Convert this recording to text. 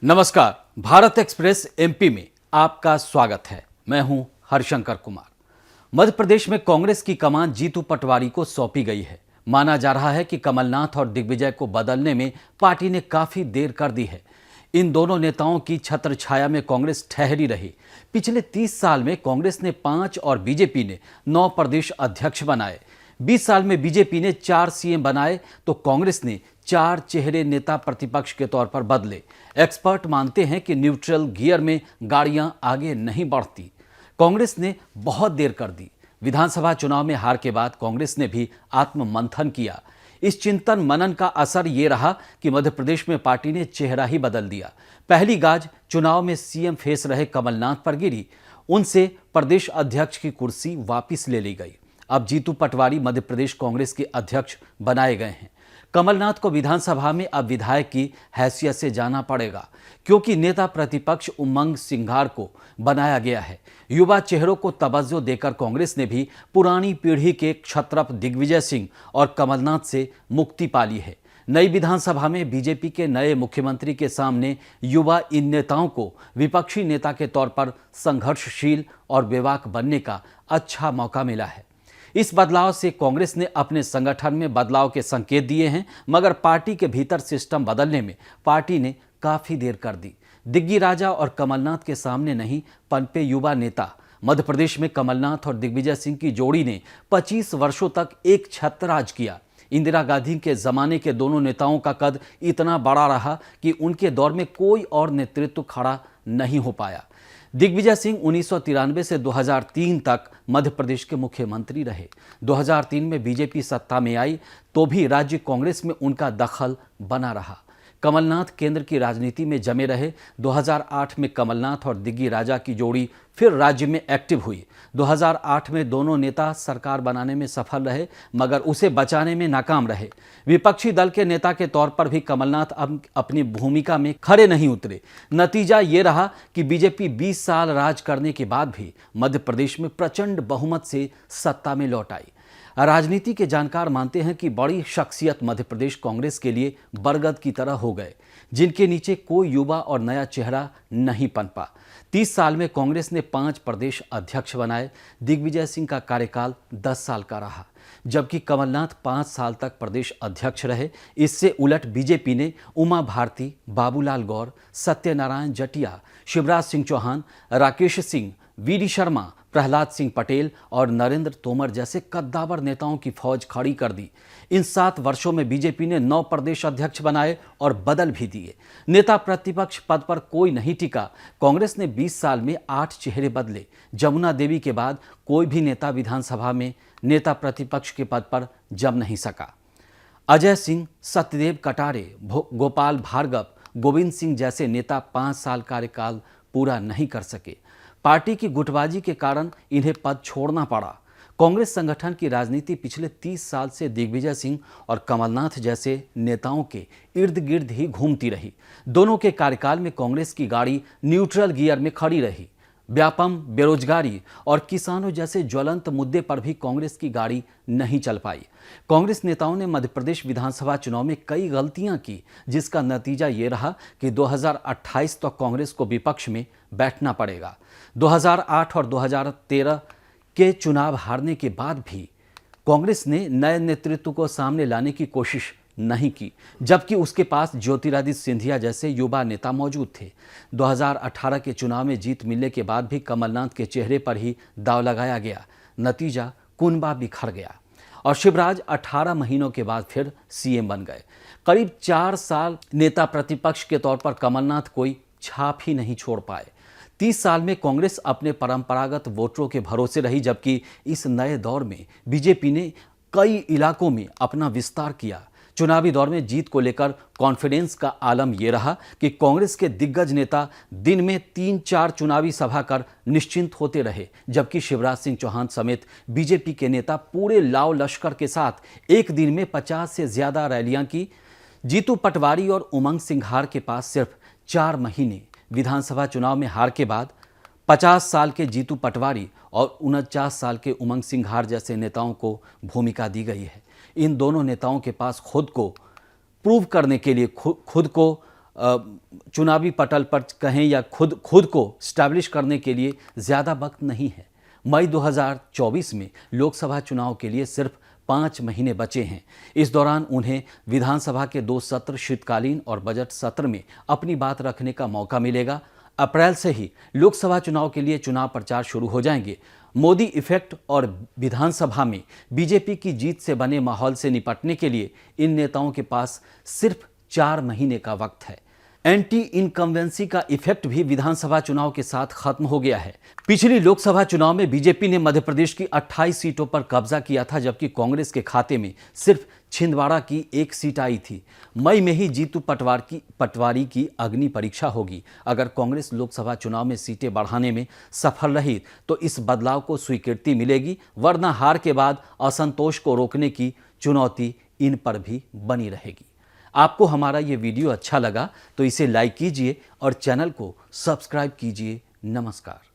नमस्कार। Bharat express MP में आपका स्वागत है। मैं हूं हरिशंकर कुमार। मध्य प्रदेश में कांग्रेस की कमान जीतू पटवारी को सौंपी गई है। माना जा रहा है कि कमलनाथ और दिग्विजय को बदलने में पार्टी ने काफी देर कर दी है। इन दोनों नेताओं की छत्र छाया में कांग्रेस ठहरी रही। पिछले 30 साल में कांग्रेस ने 5 और बीजेपी ने 9 प्रदेश अध्यक्ष बनाए। 20 साल में बीजेपी ने 4 सीएम बनाए तो कांग्रेस ने 4 चेहरे नेता प्रतिपक्ष के तौर पर बदले। एक्सपर्ट मानते हैं कि न्यूट्रल गियर में गाड़ियां आगे नहीं बढ़ती। कांग्रेस ने बहुत देर कर दी। विधानसभा चुनाव में हार के बाद कांग्रेस ने भी आत्ममंथन किया। इस चिंतन मनन का असर ये रहा कि मध्य प्रदेश में पार्टी ने चेहरा ही बदल दिया। पहली गाज चुनाव में सीएम फेस रहे कमलनाथ पर गिरी। उनसे प्रदेश अध्यक्ष की कुर्सी वापस ले ली गई। अब जीतू पटवारी मध्य प्रदेश कांग्रेस के अध्यक्ष बनाए गए हैं। कमलनाथ को विधानसभा में अब विधायक की हैसियत से जाना पड़ेगा, क्योंकि नेता प्रतिपक्ष उमंग सिंघार को बनाया गया है। युवा चेहरों को तवज्जो देकर कांग्रेस ने भी पुरानी पीढ़ी के क्षत्रप दिग्विजय सिंह और कमलनाथ से मुक्ति पाली है। नई विधानसभा में बीजेपी के नए मुख्यमंत्री के सामने युवा इन नेताओं को विपक्षी नेता के तौर पर संघर्षशील और बेबाक बनने का अच्छा मौका मिला है। इस बदलाव से कांग्रेस ने अपने संगठन में बदलाव के संकेत दिए हैं, मगर पार्टी के भीतर सिस्टम बदलने में पार्टी ने काफी देर कर दी। दिग्गी राजा और कमलनाथ के सामने नहीं पनपे युवा नेता। मध्य प्रदेश में कमलनाथ और दिग्विजय सिंह की जोड़ी ने 25 वर्षों तक एक छत्र राज किया। इंदिरा गांधी के जमाने के दोनों नेताओं का कद इतना बड़ा रहा कि उनके दौर में कोई और नेतृत्व खड़ा नहीं हो पाया। दिग्विजय सिंह 1993 से 2003 तक मध्य प्रदेश के मुख्यमंत्री रहे। 2003 में बीजेपी सत्ता में आई तो भी राज्य कांग्रेस में उनका दखल बना रहा। कमलनाथ केंद्र की राजनीति में जमे रहे। 2008 में कमलनाथ और दिग्गी राजा की जोड़ी फिर राज्य में एक्टिव हुई। 2008 में दोनों नेता सरकार बनाने में सफल रहे, मगर उसे बचाने में नाकाम रहे। विपक्षी दल के नेता के तौर पर भी कमलनाथ अब अपनी भूमिका में खड़े नहीं उतरे। नतीजा ये रहा कि बीजेपी 20 साल राज करने के बाद भी मध्य प्रदेश में प्रचंड बहुमत से सत्ता में लौट आई। राजनीति के जानकार मानते हैं कि बड़ी शख्सियत मध्य प्रदेश कांग्रेस के लिए बरगद की तरह हो गए, जिनके नीचे कोई युवा और नया चेहरा नहीं पनपा। 30 साल में कांग्रेस ने 5 प्रदेश अध्यक्ष बनाए। दिग्विजय सिंह का कार्यकाल 10 साल का रहा, जबकि कमलनाथ 5 साल तक प्रदेश अध्यक्ष रहे। इससे उलट बीजेपी ने उमा भारती, बाबूलाल गौर, सत्यनारायण जटिया, शिवराज सिंह चौहान, राकेश सिंह, वीडी शर्मा, प्रहलाद सिंह पटेल और नरेंद्र तोमर जैसे कद्दावर नेताओं की फौज खड़ी कर दी। इन 7 वर्षों में बीजेपी ने 9 प्रदेश अध्यक्ष बनाए और बदल भी दिए। नेता प्रतिपक्ष पद पर कोई नहीं टिका। कांग्रेस ने 20 साल में 8 चेहरे बदले। जमुना देवी के बाद कोई भी नेता विधानसभा में नेता प्रतिपक्ष के पद पर जम नहीं सका। अजय सिंह, सत्यदेव कटारे, गोपाल भार्गव, गोविंद सिंह जैसे नेता 5 साल कार्यकाल पूरा नहीं कर सके। पार्टी की गुटबाजी के कारण इन्हें पद छोड़ना पड़ा। कांग्रेस संगठन की राजनीति पिछले 30 साल से दिग्विजय सिंह और कमलनाथ जैसे नेताओं के इर्द गिर्द ही घूमती रही। दोनों के कार्यकाल में कांग्रेस की गाड़ी न्यूट्रल गियर में खड़ी रही। व्यापम, बेरोजगारी और किसानों जैसे ज्वलंत मुद्दे पर भी कांग्रेस की गाड़ी नहीं चल पाई। कांग्रेस नेताओं ने मध्य प्रदेश विधानसभा चुनाव में कई गलतियां की, जिसका नतीजा ये रहा कि 2028 तक कांग्रेस को विपक्ष में बैठना पड़ेगा। 2008 और 2013 के चुनाव हारने के बाद भी कांग्रेस ने नए नेतृत्व को सामने लाने की कोशिश नहीं की, जबकि उसके पास ज्योतिरादित्य सिंधिया जैसे युवा नेता मौजूद थे। 2018 के चुनाव में जीत मिलने के बाद भी कमलनाथ के चेहरे पर ही दांव लगाया गया। नतीजा कुनबा बिखर गया और शिवराज 18 महीनों के बाद फिर सीएम बन गए। करीब 4 साल नेता प्रतिपक्ष के तौर पर कमलनाथ कोई छाप ही नहीं छोड़ पाए। 30 साल में कांग्रेस अपने परंपरागत वोटरों के भरोसे रही, जबकि इस नए दौर में बीजेपी ने कई इलाकों में अपना विस्तार किया। चुनावी दौर में जीत को लेकर कॉन्फिडेंस का आलम यह रहा कि कांग्रेस के दिग्गज नेता दिन में 3-4 चुनावी सभा कर निश्चिंत होते रहे, जबकि शिवराज सिंह चौहान समेत बीजेपी के नेता पूरे लाव लश्कर के साथ एक दिन में 50 से ज्यादा रैलियां की। जीतू पटवारी और उमंग सिंघार के पास सिर्फ 4 महीने। विधानसभा चुनाव में हार के बाद 50 साल के जीतू पटवारी और 49 साल के उमंग सिंघार जैसे नेताओं को भूमिका दी गई है। इन दोनों नेताओं के पास खुद को प्रूव करने के लिए खुद को चुनावी पटल पर कहें या खुद को स्टैब्लिश करने के लिए ज़्यादा वक्त नहीं है। मई 2024 में लोकसभा चुनाव के लिए सिर्फ 5 महीने बचे हैं। इस दौरान उन्हें विधानसभा के 2 सत्र, शीतकालीन और बजट सत्र में अपनी बात रखने का मौका मिलेगा। अप्रैल से ही लोकसभा चुनाव के लिए चुनाव प्रचार शुरू हो जाएंगे। मोदी इफेक्ट और विधानसभा में बीजेपी की जीत से बने माहौल से निपटने के लिए इन नेताओं के पास सिर्फ 4 महीने का वक्त है। एंटी इनकम्बेंसी का इफेक्ट भी विधानसभा चुनाव के साथ खत्म हो गया है। पिछली लोकसभा चुनाव में बीजेपी ने मध्य प्रदेश की 28 सीटों पर कब्जा किया था, जबकि कांग्रेस के खाते में सिर्फ छिंदवाड़ा की 1 सीट आई थी। मई में ही जीतू पटवारी की अग्नि परीक्षा होगी। अगर कांग्रेस लोकसभा चुनाव में सीटें बढ़ाने में सफल रही तो इस बदलाव को स्वीकृति मिलेगी, वरना हार के बाद असंतोष को रोकने की चुनौती इन पर भी बनी रहेगी। आपको हमारा ये वीडियो अच्छा लगा तो इसे लाइक कीजिए और चैनल को सब्सक्राइब कीजिए। नमस्कार।